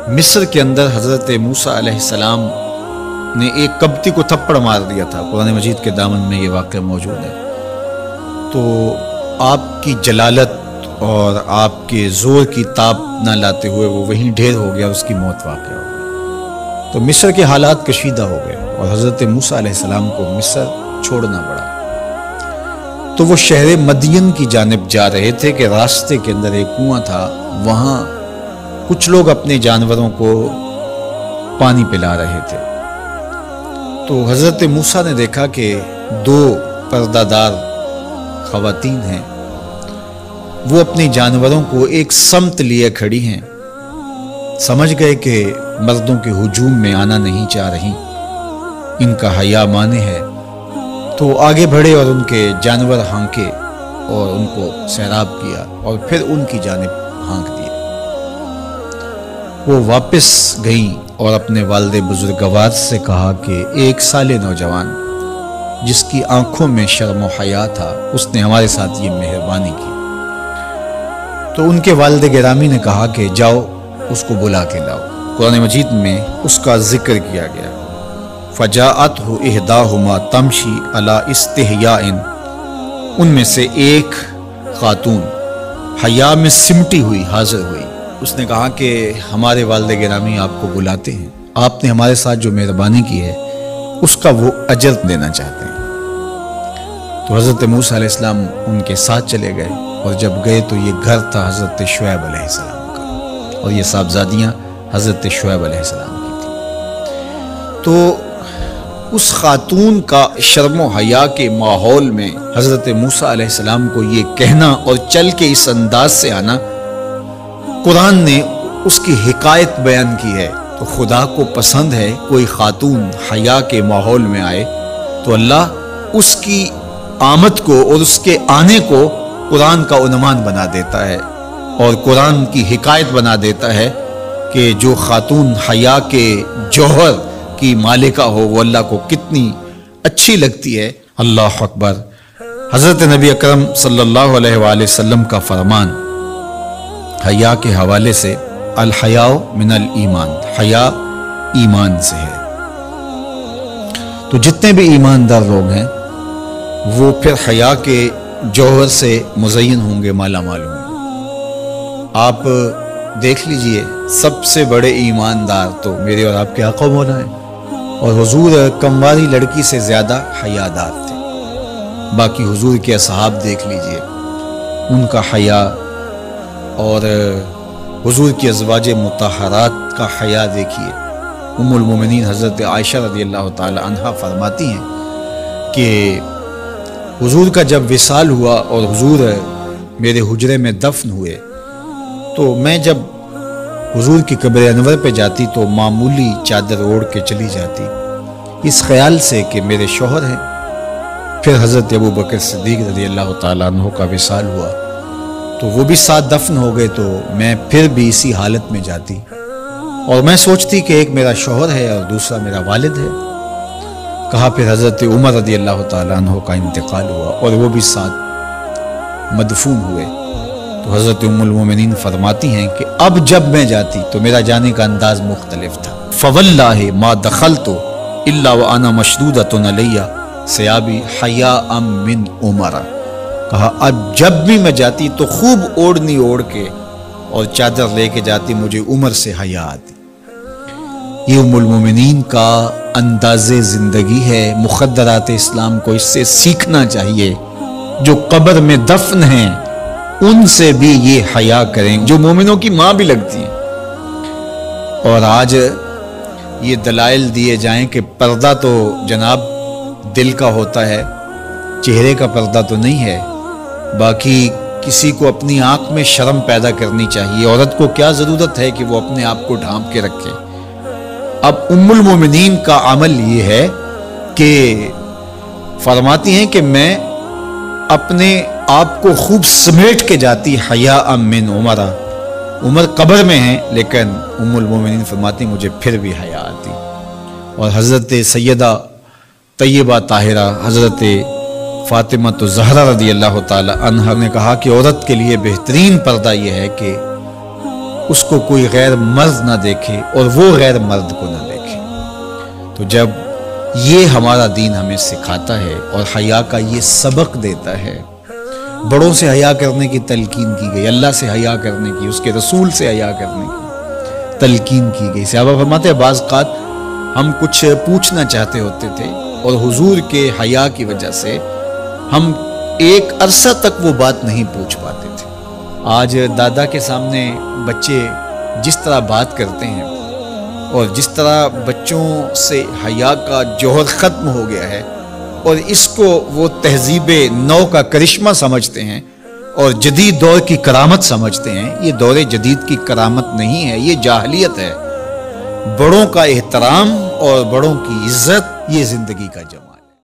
مصر کے اندر حضرت موسیٰ علیہ السلام نے ایک کبتی کو تھپڑ مار دیا تھا۔ قرآن مجید کے دامن میں یہ واقعہ موجود ہے۔ تو آپ کی جلالت اور آپ کے زور کی تاب نہ لاتے ہوئے وہ وہیں ڈھیر ہو گیا، اس کی موت واقع ہو گئی۔ تو مصر کے حالات کشیدہ ہو گئے اور حضرت موسیٰ علیہ السلام کو مصر چھوڑنا پڑا۔ تو وہ شہر مدین کی جانب جا رہے تھے کہ راستے کے اندر ایک کنواں تھا، وہاں کچھ لوگ اپنے جانوروں کو پانی پلا رہے تھے۔ تو حضرت موسیٰ نے دیکھا کہ دو پردہ دار خواتین ہیں، وہ اپنے جانوروں کو ایک سمت لیے کھڑی ہیں۔ سمجھ گئے کہ مردوں کے ہجوم میں آنا نہیں چاہ رہی، ان کا حیا مانے ہے۔ تو آگے بڑھے اور ان کے جانور ہانکے اور ان کو سیراب کیا اور پھر ان کی جانب ہانک دیا۔ وہ واپس گئیں اور اپنے والد بزرگوار سے کہا کہ ایک سال نوجوان جس کی آنکھوں میں شرم و حیا تھا، اس نے ہمارے ساتھ یہ مہربانی کی۔ تو ان کے والد گرامی نے کہا کہ جاؤ اس کو بلا کے لاؤ۔ قرآن مجید میں اس کا ذکر کیا گیا۔ فجاءتہ احداہما تمشی علی استحیاء، ان میں سے ایک خاتون حیا میں سمٹی ہوئی حاضر ہوئی۔ اس نے کہا کہ ہمارے والد گرامی آپ کو بلاتے ہیں، آپ نے ہمارے ساتھ جو مہربانی کی ہے اس کا وہ اجر دینا چاہتے ہیں۔ تو حضرت موسیٰ علیہ السلام ان کے ساتھ چلے گئے، اور جب گئے تو یہ گھر تھا حضرت شعیب علیہ السلام کا، اور یہ صاحبزادیاں حضرت شعیب علیہ السلام کی تھیں۔ تو اس خاتون کا شرم و حیا کے ماحول میں حضرت موسیٰ علیہ السلام کو یہ کہنا اور چل کے اس انداز سے آنا، قرآن نے اس کی حکایت بیان کی ہے۔ تو خدا کو پسند ہے کوئی خاتون حیا کے ماحول میں آئے تو اللہ اس کی آمد کو اور اس کے آنے کو قرآن کا عنوان بنا دیتا ہے، اور قرآن کی حکایت بنا دیتا ہے کہ جو خاتون حیا کے جوہر کی مالکہ ہو وہ اللہ کو کتنی اچھی لگتی ہے۔ اللہ اکبر۔ حضرت نبی اکرم صلی اللہ علیہ وآلہ وسلم کا فرمان حیا کے حوالے سے، الحیاء من الایمان، حیا ایمان سے ہے۔ تو جتنے بھی ایماندار لوگ ہیں وہ پھر حیا کے جوہر سے مزین ہوں گے، مالا مال ہوں گے۔ آپ دیکھ لیجئے سب سے بڑے ایماندار تو میرے اور آپ کے آقا مولا ہیں، اور حضور کمواری لڑکی سے زیادہ حیادار تھے۔ باقی حضور کے اصحاب دیکھ لیجئے، ان کا حیا، اور حضور کی ازواج مطہرات کا حیا دیکھیے۔ ام المومنین حضرت عائشہ رضی اللہ تعالی عنہا فرماتی ہیں کہ حضور کا جب وصال ہوا اور حضور میرے حجرے میں دفن ہوئے، تو میں جب حضور کی قبر انور پہ جاتی تو معمولی چادر اوڑھ کے چلی جاتی، اس خیال سے کہ میرے شوہر ہیں۔ پھر حضرت ابو بکر صدیق رضی اللہ تعالیٰ عنہ کا وصال ہوا تو وہ بھی ساتھ دفن ہو گئے، تو میں پھر بھی اسی حالت میں جاتی اور میں سوچتی کہ ایک میرا شوہر ہے اور دوسرا میرا والد ہے۔ کہا پھر حضرت عمر رضی اللہ تعالیٰ عنہ کا انتقال ہوا اور وہ بھی ساتھ مدفون ہوئے۔ تو حضرت ام المومنین فرماتی ہیں کہ اب جب میں جاتی تو میرا جانے کا انداز مختلف تھا۔ فواللہ ما دخلت الا وانا مشدودۃ علی ثیابی حیاء من عمر۔ کہا اب جب بھی میں جاتی تو خوب اوڑھنی اوڑھ کے اور چادر لے کے جاتی، مجھے عمر سے حیا آتی۔ یہ ام المومنین کا انداز زندگی ہے۔ مخدرات اسلام کو اس سے سیکھنا چاہیے۔ جو قبر میں دفن ہیں ان سے بھی یہ حیا کریں، جو مومنوں کی ماں بھی لگتی ہیں۔ اور آج یہ دلائل دیے جائیں کہ پردہ تو جناب دل کا ہوتا ہے، چہرے کا پردہ تو نہیں ہے۔ باقی کسی کو اپنی آنکھ میں شرم پیدا کرنی چاہیے۔ عورت کو کیا ضرورت ہے کہ وہ اپنے آپ کو ڈھانپ کے رکھے۔ اب ام المومنین کا عمل یہ ہے کہ فرماتی ہیں کہ میں اپنے آپ کو خوب سمیٹ کے جاتی حیاء من عمر۔ عمر قبر میں ہیں لیکن ام المومنین فرماتی مجھے پھر بھی حیا آتی۔ اور حضرت سیدہ طیبہ طاہرہ، حضرت فاطمہ تو زہرا رضی اللہ تعالی عنہا نے کہا کہ عورت کے لیے بہترین پردہ یہ ہے کہ اس کو کوئی غیر مرد نہ دیکھے اور وہ غیر مرد کو نہ دیکھے۔ تو جب یہ ہمارا دین ہمیں سکھاتا ہے اور حیا کا یہ سبق دیتا ہے، بڑوں سے حیا کرنے کی تلقین کی گئی، اللہ سے حیا کرنے کی، اس کے رسول سے حیا کرنے کی تلقین کی گئی۔ صحابہ فرماتے ہیں بعض اوقات ہم کچھ پوچھنا چاہتے ہوتے تھے اور حضور کے حیا کی وجہ سے ہم ایک عرصہ تک وہ بات نہیں پوچھ پاتے تھے۔ آج دادا کے سامنے بچے جس طرح بات کرتے ہیں اور جس طرح بچوں سے حیا کا جوہر ختم ہو گیا ہے اور اس کو وہ تہذیب نو کا کرشمہ سمجھتے ہیں اور جدید دور کی کرامت سمجھتے ہیں، یہ دور جدید کی کرامت نہیں ہے، یہ جاہلیت ہے۔ بڑوں کا احترام اور بڑوں کی عزت یہ زندگی کا جمال ہے۔